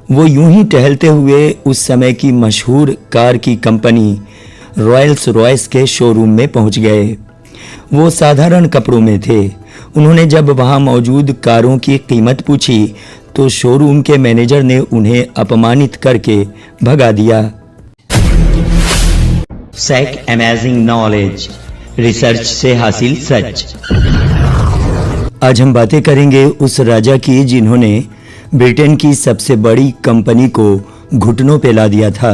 वो यूं ही टहलते हुए उस समय की मशहूर कार की कंपनी रॉयल्स रॉयस के शोरूम में पहुंच गए। वो साधारण कपड़ों में थे। उन्होंने जब वहां मौजूद कारों की कीमत पूछी तो शोरूम के मैनेजर ने उन्हें अपमानित करके भगा दिया। सैक अमेजिंग नॉलेज, रिसर्च से हासिल सच। आज हम बातें करेंगे उस राजा की जिन्होंने ब्रिटेन की सबसे बड़ी कंपनी को घुटनों पे ला दिया था।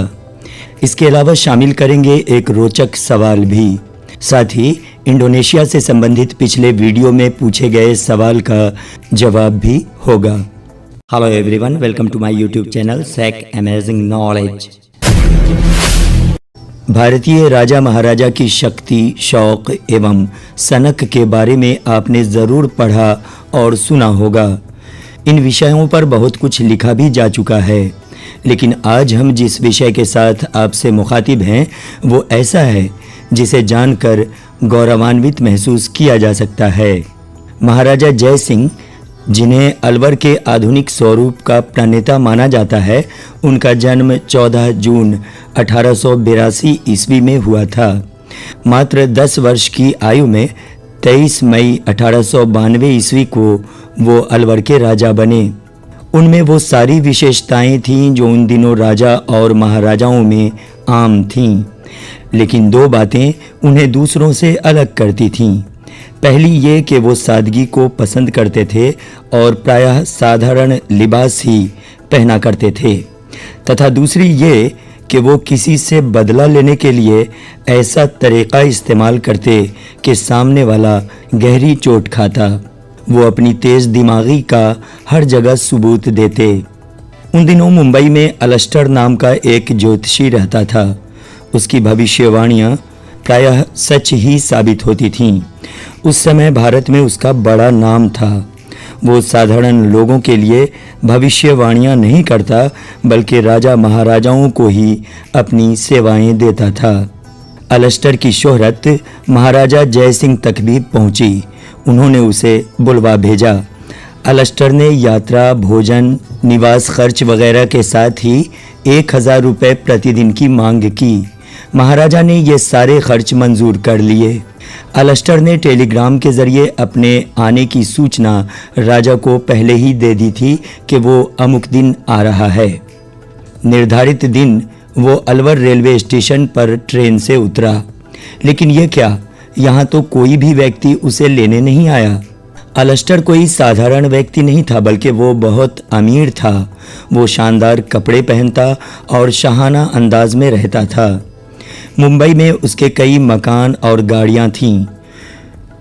इसके अलावा शामिल करेंगे एक रोचक सवाल भी। साथ ही इंडोनेशिया से संबंधित पिछले वीडियो में पूछे गए सवाल का जवाब भी होगा। Hello everyone, welcome to my YouTube channel सैक अमेजिंग नॉलेज। भारतीय राजा महाराजा की शक्ति, शौक एवं सनक के बारे में आपने ज़रूर पढ़ा और सुना होगा। इन विषयों पर बहुत कुछ लिखा भी जा चुका है, लेकिन आज हम जिस विषय के साथ आपसे मुखातिब हैं वो ऐसा है जिसे जानकर गौरवान्वित महसूस किया जा सकता है। महाराजा जय सिंह, जिन्हें अलवर के आधुनिक स्वरूप का प्रणेता माना जाता है, उनका जन्म 14 जून 1882 ईस्वी में हुआ था। मात्र 10 वर्ष की आयु में 23 मई 1892 ईस्वी को वो अलवर के राजा बने। उनमें वो सारी विशेषताएं थीं जो उन दिनों राजा और महाराजाओं में आम थीं, लेकिन दो बातें उन्हें दूसरों से अलग करती थीं। पहली ये कि वो सादगी को पसंद करते थे और प्रायः साधारण लिबास ही पहना करते थे, तथा दूसरी ये कि वो किसी से बदला लेने के लिए ऐसा तरीक़ा इस्तेमाल करते कि सामने वाला गहरी चोट खाता। वो अपनी तेज़ दिमागी का हर जगह सबूत देते। उन दिनों मुंबई में अलस्टर नाम का एक ज्योतिषी रहता था। उसकी भविष्यवाणियाँ प्रायः सच ही साबित होती थीं। उस समय भारत में उसका बड़ा नाम था। वो साधारण लोगों के लिए भविष्यवाणियाँ नहीं करता, बल्कि राजा महाराजाओं को ही अपनी सेवाएं देता था। अलस्टर की शोहरत महाराजा जय सिंह तक भी पहुंची। उन्होंने उसे बुलवा भेजा। अलस्टर ने यात्रा, भोजन, निवास खर्च वगैरह के साथ ही 1000 रुपये प्रतिदिन की मांग की। महाराजा ने ये सारे खर्च मंजूर कर लिए। अलस्टर ने टेलीग्राम के जरिए अपने आने की सूचना राजा को पहले ही दे दी थी कि वो अमुक दिन आ रहा है। निर्धारित दिन वो अलवर रेलवे स्टेशन पर ट्रेन से उतरा, लेकिन ये क्या, यहाँ तो कोई भी व्यक्ति उसे लेने नहीं आया। अलस्टर कोई साधारण व्यक्ति नहीं था, बल्कि वो बहुत अमीर था। वो शानदार कपड़े पहनता और शाहाना अंदाज में रहता था। मुंबई में उसके कई मकान और गाड़ियां थीं।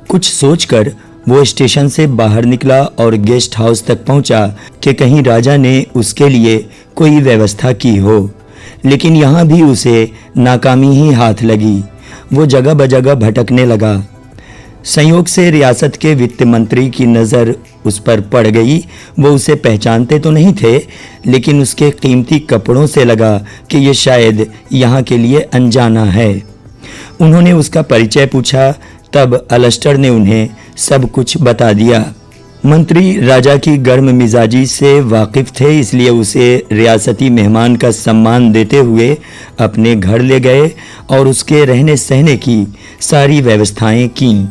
कुछ सोचकर वो स्टेशन से बाहर निकला और गेस्ट हाउस तक पहुंचा कि कहीं राजा ने उसके लिए कोई व्यवस्था की हो, लेकिन यहाँ भी उसे नाकामी ही हाथ लगी। वो जगह बजगह भटकने लगा। संयोग से रियासत के वित्त मंत्री की नज़र उस पर पड़ गई। वो उसे पहचानते तो नहीं थे, लेकिन उसके कीमती कपड़ों से लगा कि ये शायद यहाँ के लिए अनजाना है। उन्होंने उसका परिचय पूछा, तब अलस्टर ने उन्हें सब कुछ बता दिया। मंत्री राजा की गर्म मिजाजी से वाकिफ़ थे, इसलिए उसे रियासती मेहमान का सम्मान देते हुए अपने घर ले गए और उसके रहने सहने की सारी व्यवस्थाएं कीं।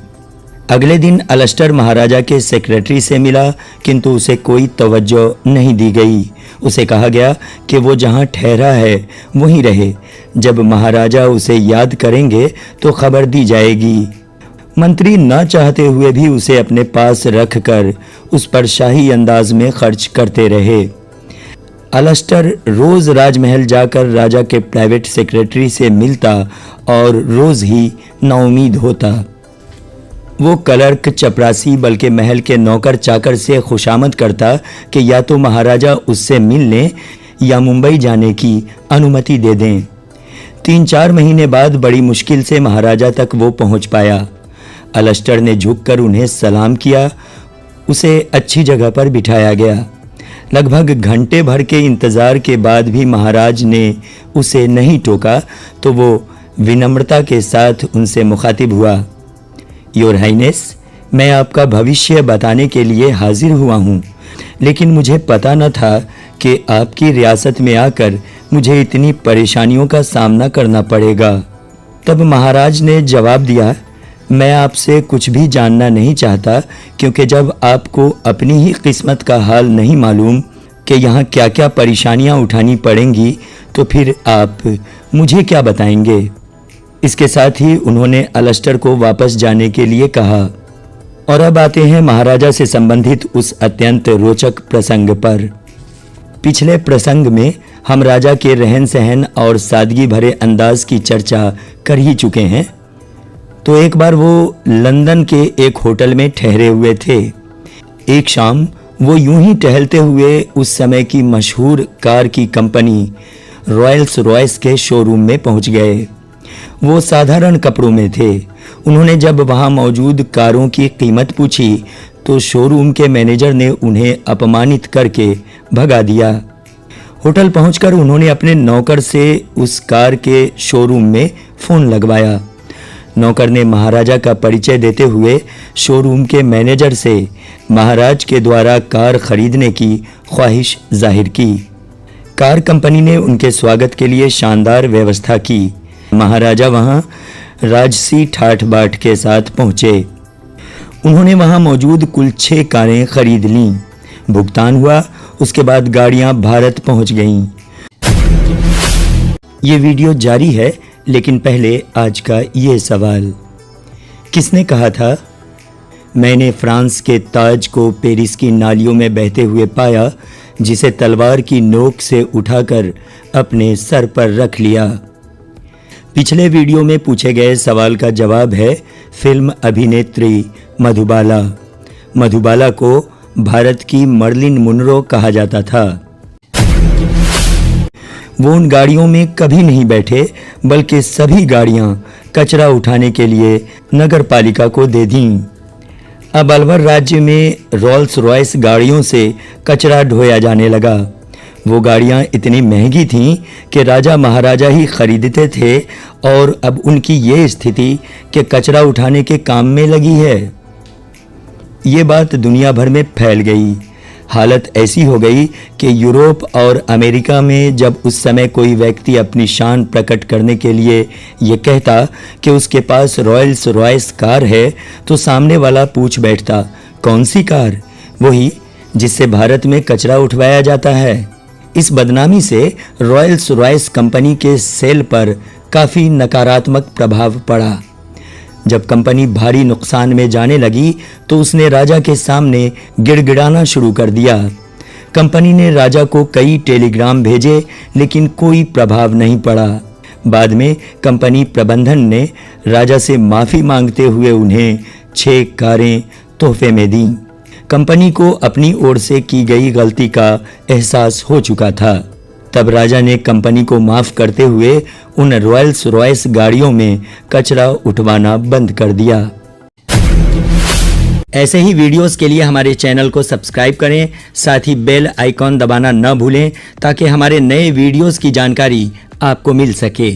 अगले दिन अलस्टर महाराजा के सेक्रेटरी से मिला, किंतु उसे कोई तवज्जो नहीं दी गई। उसे कहा गया कि वो जहाँ ठहरा है वहीं रहे। जब महाराजा उसे याद करेंगे तो खबर दी जाएगी। मंत्री न चाहते हुए भी उसे अपने पास रखकर उस पर शाही अंदाज में खर्च करते रहे। अलस्टर रोज राजमहल जाकर राजा के प्राइवेट सेक्रेटरी से मिलता और रोज ही नाउमीद होता। वो क्लर्क, चपरासी, बल्कि महल के नौकर चाकर से खुशामद करता कि या तो महाराजा उससे मिलने या मुंबई जाने की अनुमति दे दें। 3-4 महीने बाद बड़ी मुश्किल से महाराजा तक वो पहुंच पाया। अलस्टर ने झुककर उन्हें सलाम किया। उसे अच्छी जगह पर बिठाया गया। लगभग घंटे भर के इंतज़ार के बाद भी महाराज ने उसे नहीं टोका तो वो विनम्रता के साथ उनसे मुखातिब हुआ। योर हाइनेस, मैं आपका भविष्य बताने के लिए हाजिर हुआ हूँ, लेकिन मुझे पता न था कि आपकी रियासत में आकर मुझे इतनी परेशानियों का सामना करना पड़ेगा। तब महाराज ने जवाब दिया, मैं आपसे कुछ भी जानना नहीं चाहता, क्योंकि जब आपको अपनी ही किस्मत का हाल नहीं मालूम कि यहाँ क्या क्या परेशानियाँ उठानी पड़ेंगी, तो फिर आप मुझे क्या बताएंगे। इसके साथ ही उन्होंने अलस्टर को वापस जाने के लिए कहा। और अब आते हैं महाराजा से संबंधित उस अत्यंत रोचक प्रसंग पर। पिछले प्रसंग में हम राजा के रहन सहन और सादगी भरे अंदाज की चर्चा कर ही चुके हैं। तो एक बार वो लंदन के एक होटल में ठहरे हुए थे। एक शाम वो यूं ही टहलते हुए उस समय की मशहूर कार की कंपनी रॉयल्स रॉयस के शोरूम में पहुंच गए। वो साधारण कपड़ों में थे। उन्होंने जब वहां मौजूद कारों की कीमत पूछी तो शोरूम के मैनेजर ने उन्हें अपमानित करके भगा दिया। होटल पहुंचकर उन्होंने अपने नौकर से उस कार के शोरूम में फ़ोन लगवाया। नौकर ने महाराजा का परिचय देते हुए शोरूम के मैनेजर से महाराज के द्वारा कार खरीदने की ख्वाहिश जाहिर की। कार कंपनी ने उनके स्वागत के लिए शानदार व्यवस्था की। महाराजा वहां राजसी ठाठ बाट के साथ पहुंचे। उन्होंने वहां मौजूद कुल 6 कारें खरीद लीं। भुगतान हुआ, उसके बाद गाड़ियां भारत पहुंच गईं। ये वीडियो जारी है, लेकिन पहले आज का ये सवाल। किसने कहा था, मैंने फ्रांस के ताज को पेरिस की नालियों में बहते हुए पाया, जिसे तलवार की नोक से उठाकर अपने सर पर रख लिया। पिछले वीडियो में पूछे गए सवाल का जवाब है फिल्म अभिनेत्री मधुबाला। मधुबाला को भारत की मर्लिन मुनरो कहा जाता था। वो उन गाड़ियों में कभी नहीं बैठे, बल्कि सभी गाड़ियां कचरा उठाने के लिए नगर पालिका को दे दीं। अब अलवर राज्य में रोल्स रॉयस गाड़ियों से कचरा ढोया जाने लगा। वो गाड़ियां इतनी महंगी थीं कि राजा महाराजा ही खरीदते थे, और अब उनकी ये स्थिति कि कचरा उठाने के काम में लगी है। ये बात दुनिया भर में फैल गई। हालत ऐसी हो गई कि यूरोप और अमेरिका में जब उस समय कोई व्यक्ति अपनी शान प्रकट करने के लिए ये कहता कि उसके पास रॉयल्स रॉयस कार है, तो सामने वाला पूछ बैठता, कौन सी कार? वही जिससे भारत में कचरा उठवाया जाता है। इस बदनामी से रॉयल्स रॉयस कंपनी के सेल पर काफ़ी नकारात्मक प्रभाव पड़ा। जब कंपनी भारी नुकसान में जाने लगी तो उसने राजा के सामने गिड़गिड़ाना शुरू कर दिया। कंपनी ने राजा को कई टेलीग्राम भेजे, लेकिन कोई प्रभाव नहीं पड़ा। बाद में कंपनी प्रबंधन ने राजा से माफ़ी मांगते हुए उन्हें 6 कारें तोहफे में दीं। कंपनी को अपनी ओर से की गई गलती का एहसास हो चुका था। तब राजा ने कंपनी को माफ़ करते हुए उन रॉयल्स रॉयस गाड़ियों में कचरा उठवाना बंद कर दिया। ऐसे ही वीडियोस के लिए हमारे चैनल को सब्सक्राइब करें, साथ ही बेल आइकॉन दबाना न भूलें, ताकि हमारे नए वीडियोस की जानकारी आपको मिल सके।